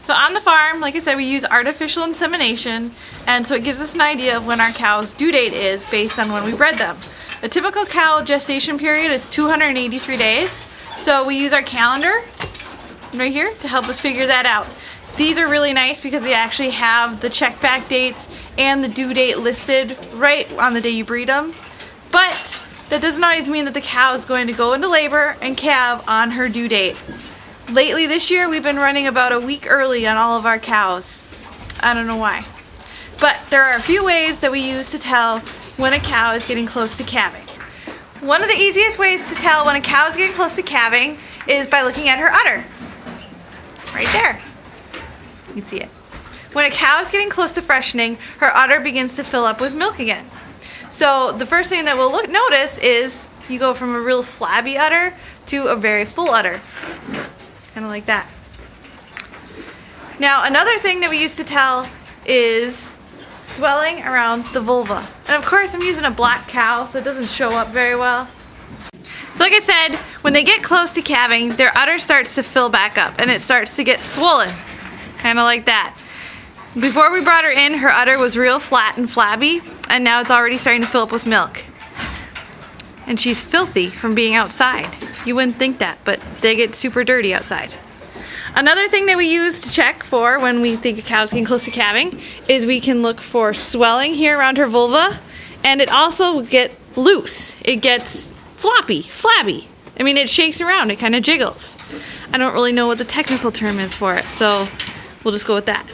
So on the farm, like I said, we use artificial insemination, and so it gives us an idea of when our cow's due date is based on when we bred them. A typical cow gestation period is 283 days, so we use our calendar right here to help us figure that out. These are really nice because they actually have the check back dates and the due date listed right on the day you breed them, but that doesn't always mean that the cow is going to go into labor and calve on her due date. Lately this year we've been running about a week early on all of our cows. I don't know why. But there are a few ways that we use to tell when a cow is getting close to calving. One of the easiest ways to tell when a cow is getting close to calving is by looking at her udder. Right there. You can see it. When a cow is getting close to freshening, her udder begins to fill up with milk again. So the first thing that we'll notice is you go from a real flabby udder to a very full udder. Kind of like that. Now another thing that we used to tell is swelling around the vulva. And of course I'm using a black cow so it doesn't show up very well. So like I said, when they get close to calving, their udder starts to fill back up and it starts to get swollen. Kind of like that. Before we brought her in, her udder was real flat and flabby, and now it's already starting to fill up with milk. And she's filthy from being outside. You wouldn't think that, but they get super dirty outside. Another thing that we use to check for when we think a cow's getting close to calving is we can look for swelling here around her vulva, and it also will get loose. It gets floppy, flabby. I mean, it shakes around, it kind of jiggles. I don't really know what the technical term is for it, so we'll just go with that.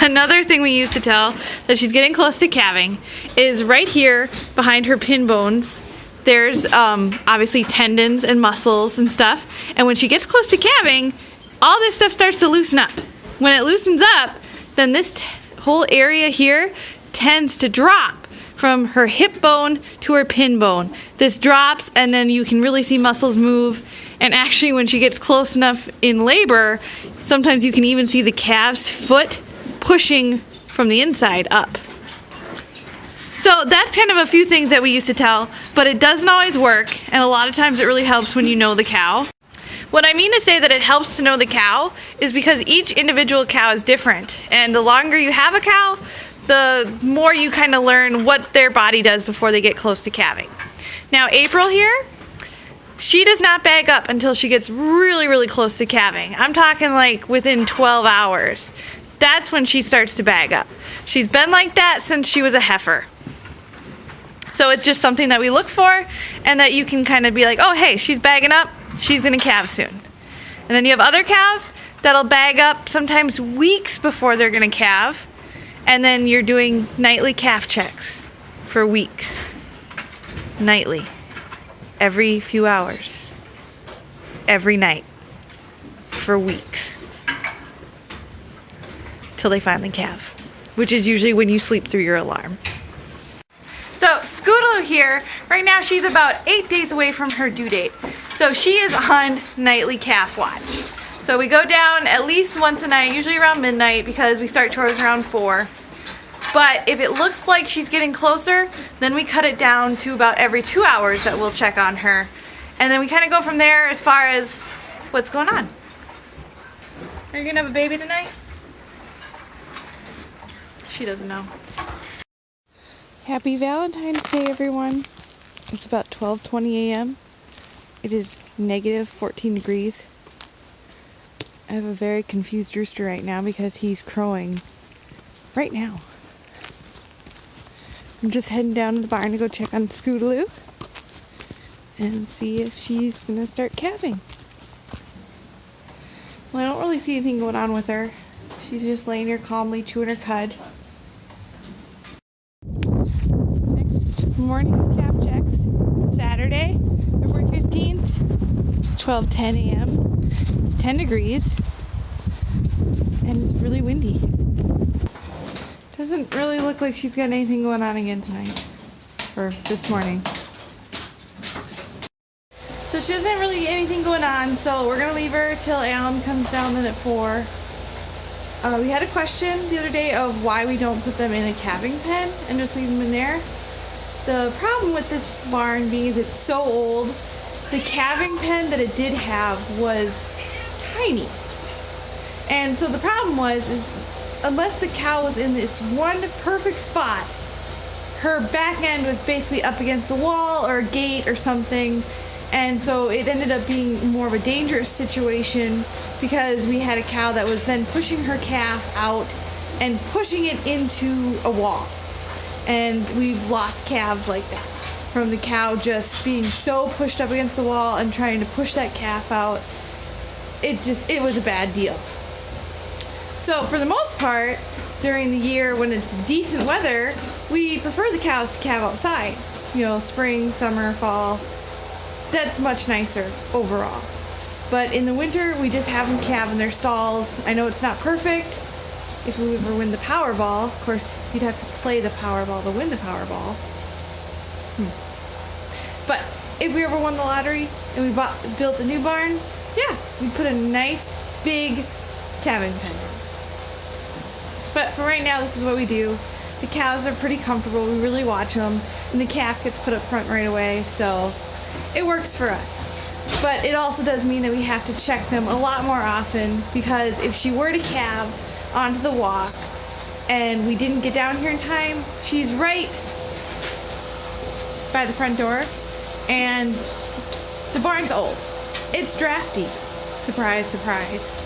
Another thing we use to tell that she's getting close to calving is right here behind her pin bones. There's obviously tendons and muscles and stuff, and when she gets close to calving, all this stuff starts to loosen up. When it loosens up, then this whole area here tends to drop from her hip bone to her pin bone. This drops, and then you can really see muscles move, and actually when she gets close enough in labor, sometimes you can even see the calf's foot pushing from the inside up. So that's kind of a few things that we used to tell, but it doesn't always work, and a lot of times it really helps when you know the cow. What I mean to say that it helps to know the cow is because each individual cow is different, and the longer you have a cow, the more you kind of learn what their body does before they get close to calving. Now April here, she does not bag up until she gets really, really close to calving. I'm talking like within 12 hours. That's when she starts to bag up. She's been like that since she was a heifer. So it's just something that we look for, and that you can kind of be like, oh hey, she's bagging up, she's gonna calve soon. And then you have other cows that'll bag up sometimes weeks before they're gonna calve, and then you're doing nightly calf checks for weeks. Nightly. Every few hours. Every night. For weeks. Till they finally calve, which is usually when you sleep through your alarm. So Scootaloo here, right now she's about 8 days away from her due date. So she is on nightly calf watch. So we go down at least once a night, usually around midnight because we start chores around 4. But if it looks like she's getting closer, then we cut it down to about every 2 hours that we'll check on her. And then we kind of go from there as far as what's going on. Are you gonna have a baby tonight? She doesn't know. Happy Valentine's Day, everyone. It's about 12:20 a.m. It is negative 14 degrees. I have a very confused rooster right now because he's crowing right now. I'm just heading down to the barn to go check on Scootaloo and see if she's gonna start calving. Well, I don't really see anything going on with her. She's just laying here calmly chewing her cud. Next morning calf checks, Saturday, February 15th. It's 12:10 a.m. It's 10 degrees and it's really windy. Doesn't really look like she's got anything going on again tonight or this morning. So she doesn't have really anything going on, so we're gonna leave her till Alan comes down then at 4. We had a question the other day of why we don't put them in a calving pen and just leave them in there. The problem with this barn being is it's so old, the calving pen that it did have was tiny. And so the problem is unless the cow was in its one perfect spot, her back end was basically up against a wall or a gate or something. And so it ended up being more of a dangerous situation because we had a cow that was then pushing her calf out and pushing it into a wall. And we've lost calves like that from the cow just being so pushed up against the wall and trying to push that calf out. It was a bad deal. So for the most part, during the year when it's decent weather, we prefer the cows to calve outside. You know, spring, summer, fall. That's much nicer overall. But in the winter, we just have them calve in their stalls. I know it's not perfect. If we ever win the Powerball, of course, you'd have to play the Powerball to win the Powerball. But if we ever won the lottery and we built a new barn, yeah, we'd put a nice, big calving pen. But for right now, this is what we do. The cows are pretty comfortable. We really watch them. And the calf gets put up front right away, so it works for us. But it also does mean that we have to check them a lot more often because if she were to calve onto the walk and we didn't get down here in time, she's right by the front door and the barn's old. It's drafty. Surprise, surprise.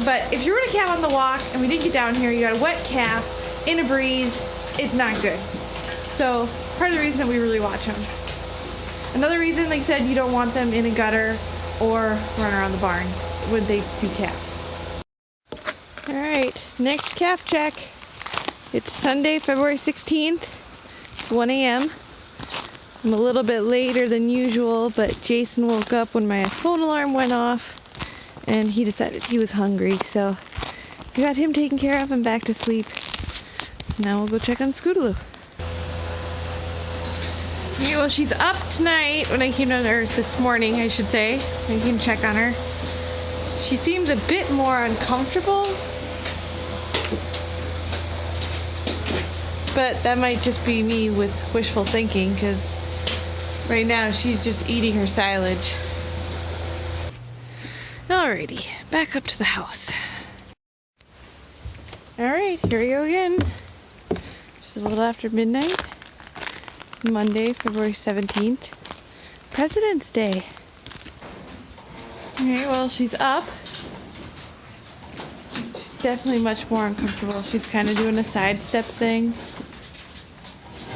But if you were to calve on the walk and we didn't get down here, you got a wet calf in a breeze, it's not good. So part of the reason that we really watch them. Another reason, like I said, you don't want them in a gutter or run around the barn when they do calf. All right, next calf check. It's Sunday, February 16th. It's 1 a.m. I'm a little bit later than usual, but Jason woke up when my phone alarm went off and he decided he was hungry, so I got him taken care of and back to sleep. So now we'll go check on Scootaloo. Okay, well, she's up tonight when I came down, or this morning, I should say. I came to check on her. She seems a bit more uncomfortable, but that might just be me with wishful thinking, because right now she's just eating her silage. Alrighty, back up to the house. Alright, here we go again. Just a little after midnight. Monday, February 17th. President's Day. Okay, well, she's up. She's definitely much more uncomfortable. She's kind of doing a sidestep thing.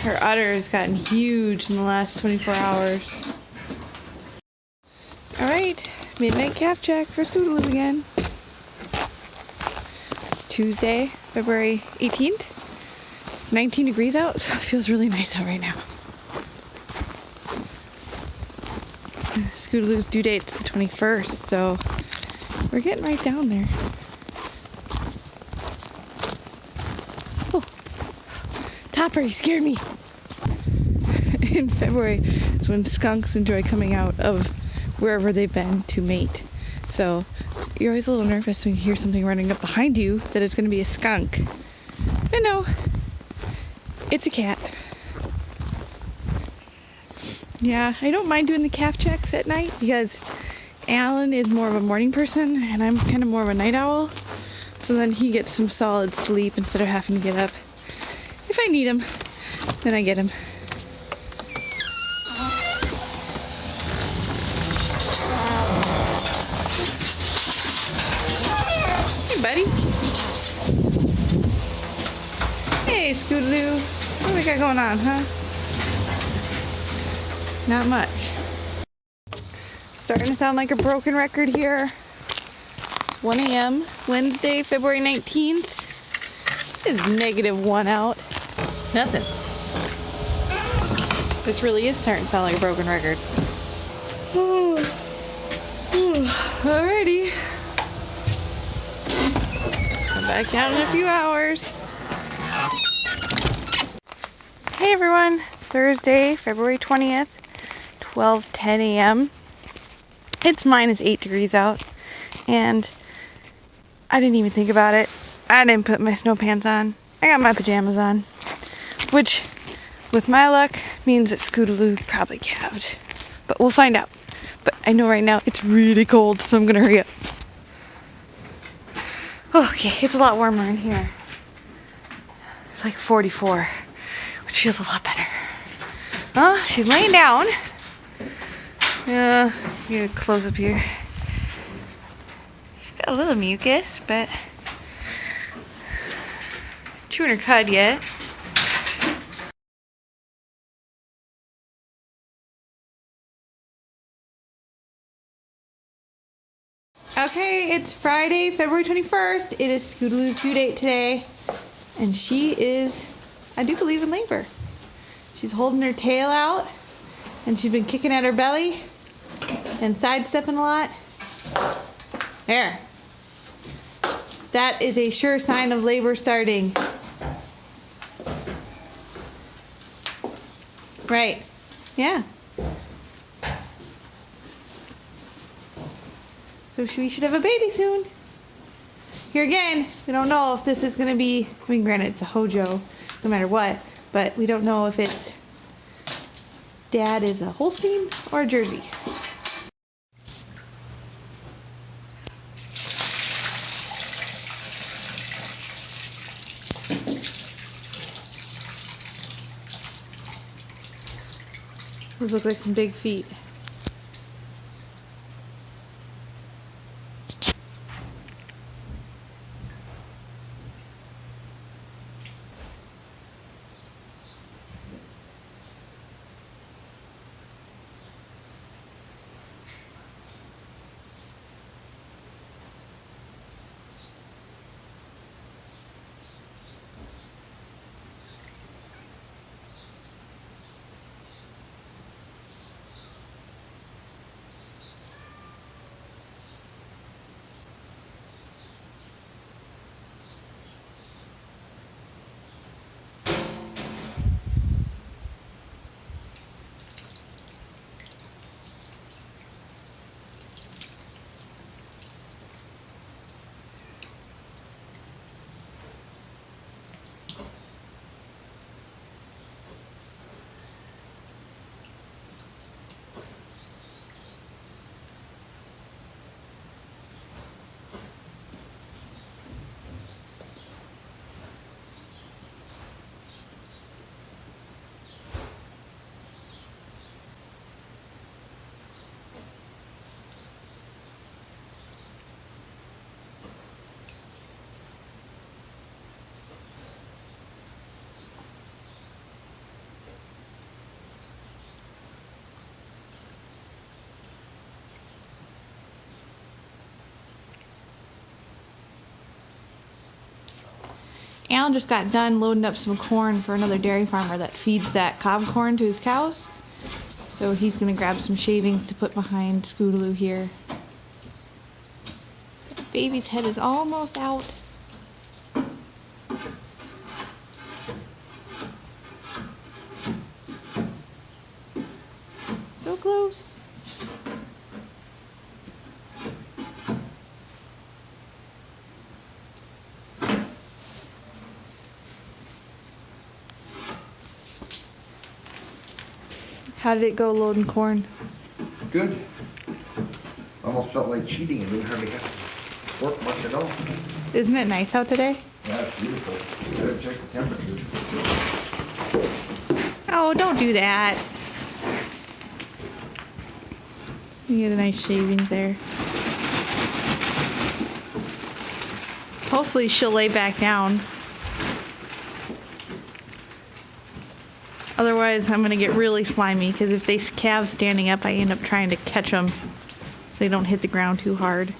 Her udder has gotten huge in the last 24 hours. Alright, midnight calf check for Scootaloo again. It's Tuesday, February 18th. It's 19 degrees out, so it feels really nice out right now. Scootaloo's due date's the 21st, so we're getting right down there. Oh, Topper, you scared me. In February, it's when skunks enjoy coming out of wherever they've been to mate. So you're always a little nervous when you hear something running up behind you that it's going to be a skunk. But no, it's a cat. Yeah, I don't mind doing the calf checks at night because Alan is more of a morning person and I'm kind of more of a night owl. So then he gets some solid sleep instead of having to get up. If I need him, then I get him. Hey, buddy. Hey, Scootaloo. What do we got going on, huh? Not much. Starting to sound like a broken record here. It's 1 a.m. Wednesday, February 19th. It's -1 out. Nothing. This really is starting to sound like a broken record. Alrighty. Come back down in a few hours. Hey everyone. Thursday, February 20th. 12:10 a.m. It's -8 degrees out, and I didn't even think about it. I didn't put my snow pants on. I got my pajamas on, which, with my luck, means that Scootaloo probably calved. But we'll find out. But I know right now it's really cold, so I'm gonna hurry up. Okay, it's a lot warmer in here. It's like 44, which feels a lot better. Oh, she's laying down. Yeah, get a close up here. She's got a little mucus, but chewing her cud yet. Okay, it's Friday, February 21st. It is Scootaloo's due date today. And she is, I do believe, in labor. She's holding her tail out. And she's been kicking at her belly. And sidestepping a lot. There. That is a sure sign of labor starting. Right. Yeah. So we should have a baby soon. Here again, we don't know if this is going to be, I mean, granted, it's a Hojo, no matter what, but we don't know if it's dad is a Holstein or a Jersey. Those look like some big feet. Alan just got done loading up some corn for another dairy farmer that feeds that cob corn to his cows. So he's going to grab some shavings to put behind Scootaloo here. The baby's head is almost out. So close. How did it go loading corn? Good. Almost felt like cheating and didn't hardly have to work much at all. Isn't it nice out today? Yeah, it's beautiful. You gotta check the temperature. Oh, don't do that. You get a nice shavings there. Hopefully she'll lay back down. Otherwise, I'm going to get really slimy because if they calve standing up, I end up trying to catch them so they don't hit the ground too hard.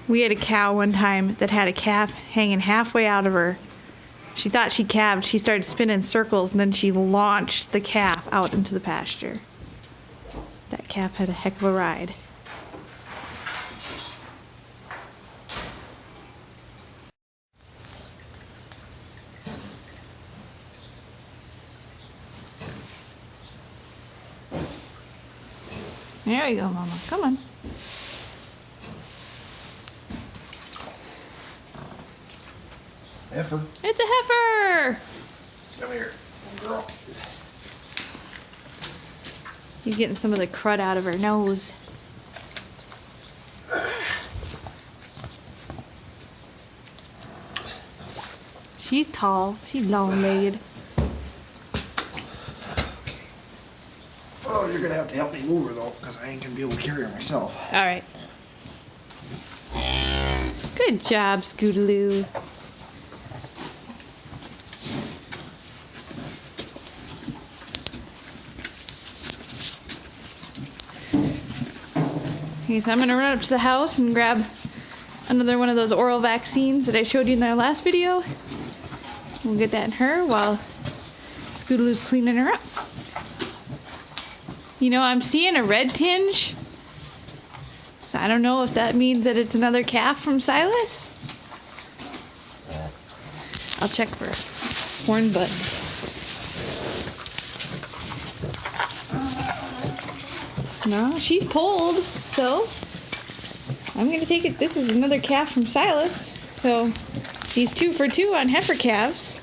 We had a cow one time that had a calf hanging halfway out of her. She thought she calved. She started spinning circles and then she launched the calf out into the pasture. That calf had a heck of a ride. There you go, Mama. Come on. Heifer. It's a heifer! Come here, girl. You're getting some of the crud out of her nose. She's tall. She's long-legged. Oh, you're gonna have to help me move her though, because I ain't gonna be able to carry her myself. All right. Good job, Scootaloo. Okay, so I'm gonna run up to the house and grab another one of those oral vaccines that I showed you in our last video. We'll get that in her while Scootaloo's cleaning her up. You know, I'm seeing a red tinge. So I don't know if that means that it's another calf from Silas. I'll check for horn buds. No, she's pulled, so I'm gonna take it. This is another calf from Silas. So he's 2 for 2 on heifer calves,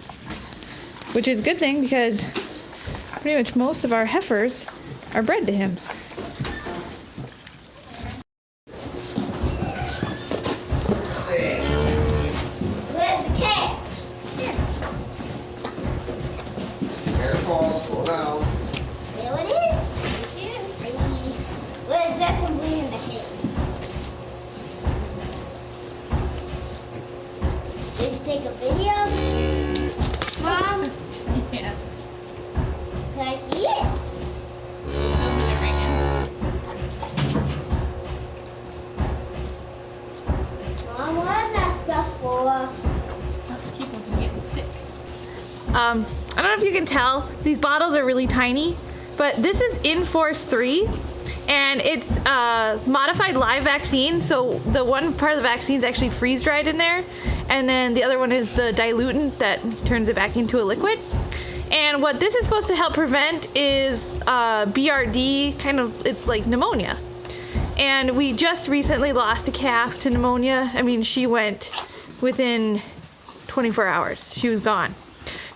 which is a good thing because pretty much most of our heifers are bred to him. Where's the cat? Careful, slow down. There it is. Here. Where's that one in the head? Did you take a video? Mom, Yeah. can I see it? Mom, what is that stuff for? People from getting sick. I don't know if you can tell, these bottles are really tiny, but this is Inforce 3, and it's a modified live vaccine. So the one part of the vaccine is actually freeze dried in there, and then the other one is the dilutant that turns it back into a liquid. And what this is supposed to help prevent is BRD, kind of, it's like pneumonia. And we just recently lost a calf to pneumonia. I mean, she went within 24 hours. She was gone.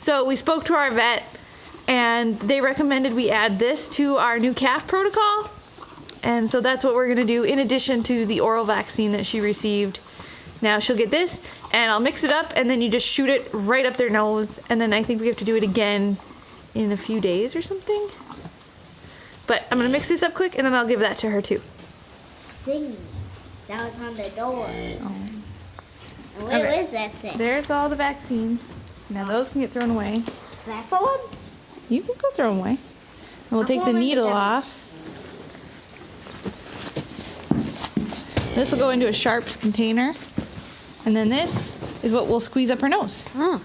So we spoke to our vet, and they recommended we add this to our new calf protocol. And so that's what we're going to do in addition to the oral vaccine that she received. Now she'll get this, and I'll mix it up, and then you just shoot it right up their nose. And then I think we have to do it again in a few days or something. But I'm going to mix this up quick, and then I'll give that to her too. Singing. That was on the door. Oh. And where Okay. is that thing? There's all the vaccine. Now those can get thrown away. That one? You can go throw them away. And we'll I'll take throw the 'em in needle together. off. This will go into a sharps container. And then this is what we'll squeeze up her nose. Oh.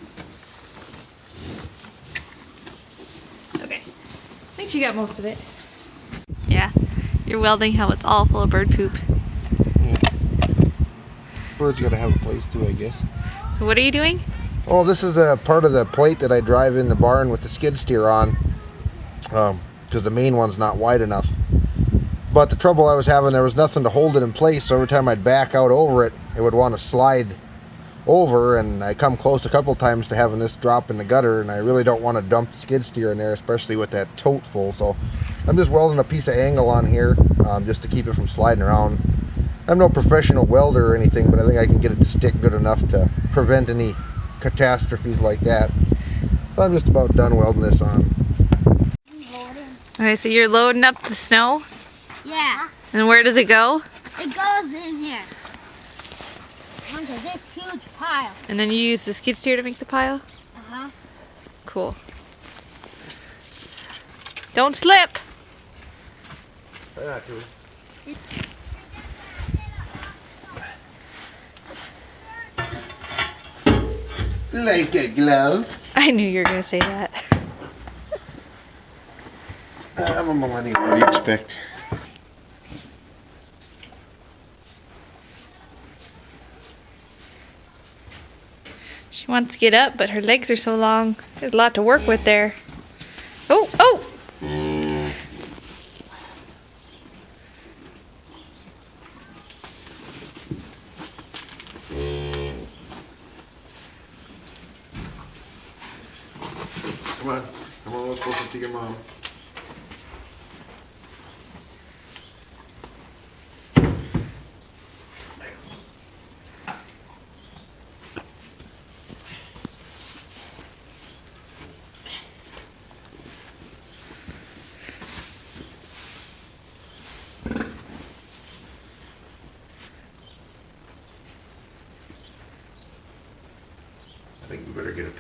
Okay. I think she got most of it. Yeah. Your welding helmet's all full of bird poop. Bird's gotta have a place too, I guess. So what are you doing? Oh, this is a part of the plate that I drive in the barn with the skid steer on, because the main one's not wide enough. But the trouble I was having, there was nothing to hold it in place, so every time I'd back out over it, it would want to slide over, and I come close a couple times to having this drop in the gutter, and I really don't want to dump the skid steer in there, especially with that tote full. So I'm just welding a piece of angle on here, just to keep it from sliding around. I'm no professional welder or anything, but I think I can get it to stick good enough to prevent any catastrophes like that. So I'm just about done welding this on. Okay, so you're loading up the snow. Yeah. And where does it go? It goes in here. Onto this huge pile. And then you use the skid steer to make the pile? Uh-huh. Cool. Don't slip! Like a glove. I knew you were going to say that. I'm a millennial. What do you expect? She wants to get up, but her legs are so long. There's a lot to work with there. Oh, oh! Come on, let's go up to your mom.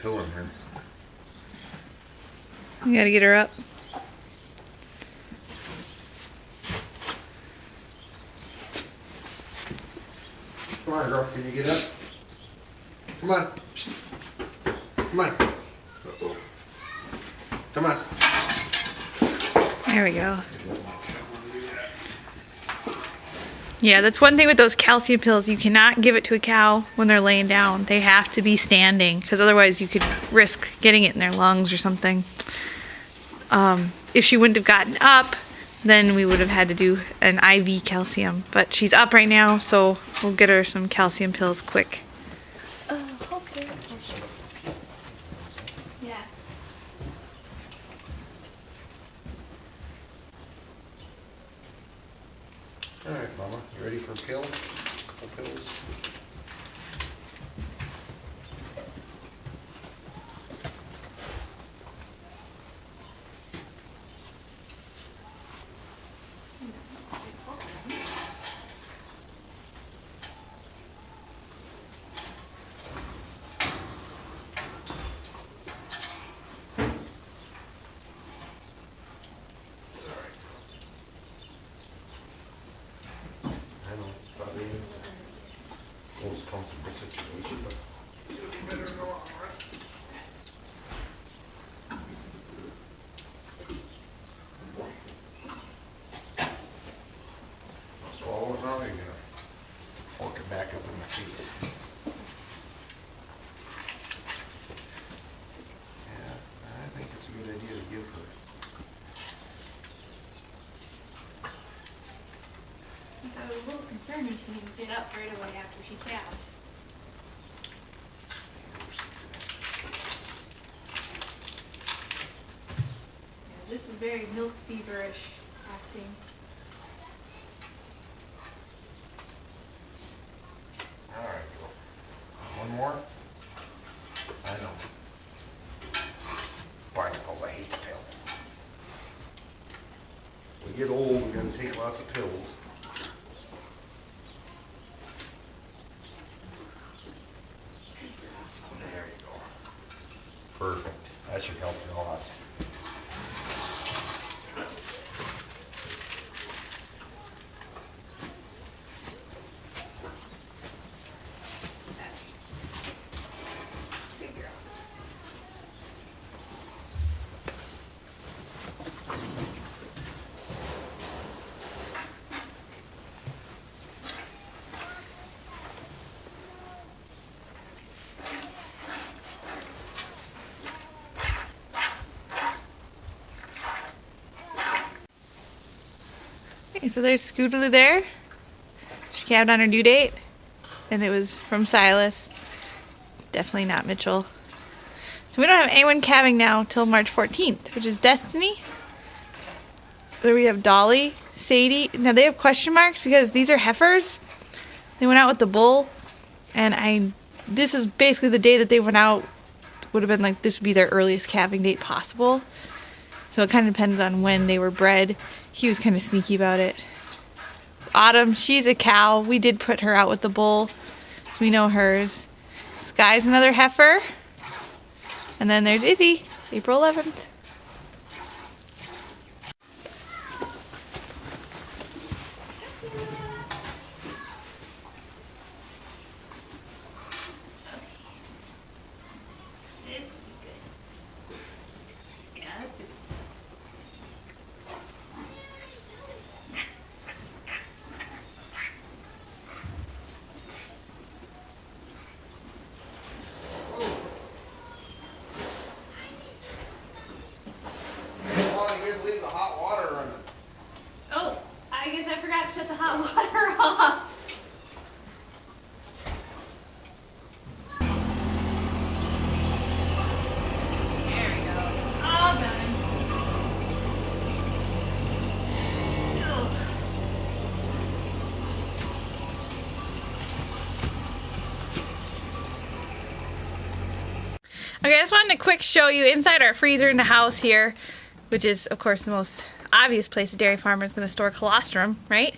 pill in here. You gotta get her up. Come on, girl. Can you get up? Come on. Come on. Uh-oh. Come on. There we go. Yeah, that's one thing with those calcium pills. You cannot give it to a cow when they're laying down. They have to be standing because otherwise you could risk getting it in their lungs or something. If she wouldn't have gotten up, then we would have had to do an IV calcium. But she's up right now, so we'll get her some calcium pills quick. Okay. Yeah. All right, Mama. You ready for pills? For pills? I know it's probably the most comfortable situation, but you better know all right. Swallow it now, or you're gonna fork it back up in my face. Yeah, I think it's a good idea to give her. I was a little concerned if she didn't get up right away after she calved. Yeah, this is very milk feverish acting. All right, go. One more. I know. Barnacles, I hate the pills. We get old, we're gonna take lots of pills. There you go. Perfect. That should help you a lot. Okay, so there's Scootaloo there. She calved on her due date, and it was from Silas. Definitely not Mitchell. So we don't have anyone calving now till March 14th, which is Destiny. There we have Dolly, Sadie. Now they have question marks because these are heifers. They went out with the bull, and this was basically the day that they went out. Would have been like this would be their earliest calving date possible. So it kind of depends on when they were bred. He was kind of sneaky about it. Autumn, she's a cow. We did put her out with the bull, so we know hers. Sky's another heifer. And then there's Izzy, April 11th. Leave the hot water running. Oh, I guess I forgot to shut the hot water off. There we go. All done. Okay, I just wanted to quick show you inside our freezer in the house here, which is, of course, the most obvious place a dairy farmer is going to store colostrum, right?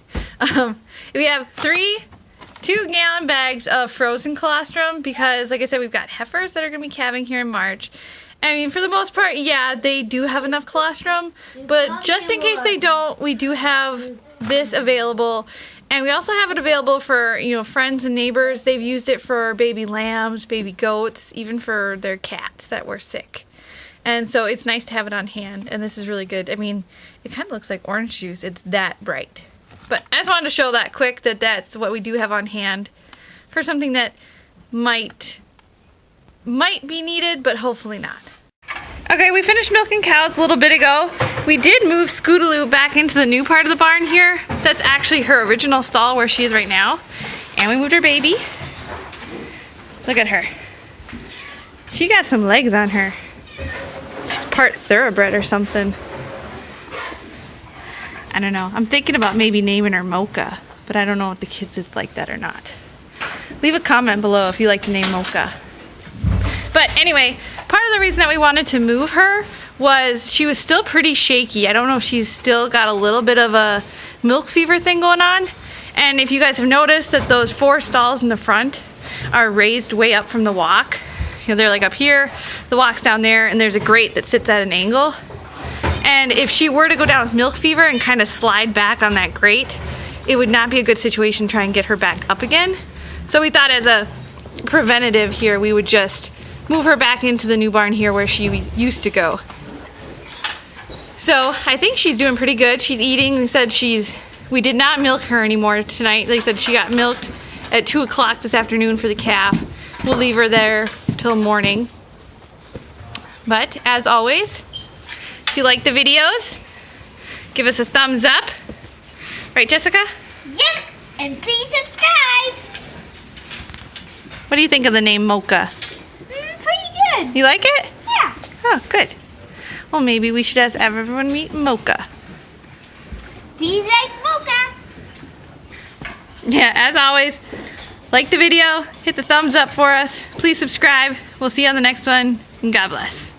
We have 3 2-gallon bags of frozen colostrum because, like I said, we've got heifers that are going to be calving here in March. I mean, for the most part, yeah, they do have enough colostrum, but just in case they don't, we do have this available. And we also have it available for, you know, friends and neighbors. They've used it for baby lambs, baby goats, even for their cats that were sick. And so it's nice to have it on hand, and this is really good. I mean, it kind of looks like orange juice. It's that bright. But I just wanted to show that quick, that that's what we do have on hand for something that might be needed, but hopefully not. Okay, we finished milking cows a little bit ago. We did move Scootaloo back into the new part of the barn here. That's actually her original stall where she is right now. And we moved her baby. Look at her. She got some legs on her. She's part thoroughbred or something. I don't know. I'm thinking about maybe naming her Mocha, but I don't know if the kids would like that or not. Leave a comment below if you like the name Mocha. But anyway, part of the reason that we wanted to move her was she was still pretty shaky. I don't know if she's still got a little bit of a milk fever thing going on. And if you guys have noticed that those 4 stalls in the front are raised way up from the walk. You know, they're like up here, the walk's down there, and there's a grate that sits at an angle. And if she were to go down with milk fever and kind of slide back on that grate, it would not be a good situation to try and get her back up again. So we thought as a preventative here, we would just move her back into the new barn here where she used to go. So I think she's doing pretty good. She's eating. We said we did not milk her anymore tonight. They said she got milked at 2 o'clock this afternoon for the calf. We'll leave her there till morning. But as always, if you like the videos, give us a thumbs up. Right, Jessica? Yep, and please subscribe. What do you think of the name Mocha? Pretty good. You like it? Yeah. Oh, good. Well, maybe we should have everyone meet Mocha. Be like Mocha. Yeah, as always, like the video, hit the thumbs up for us. Please subscribe. We'll see you on the next one, and God bless.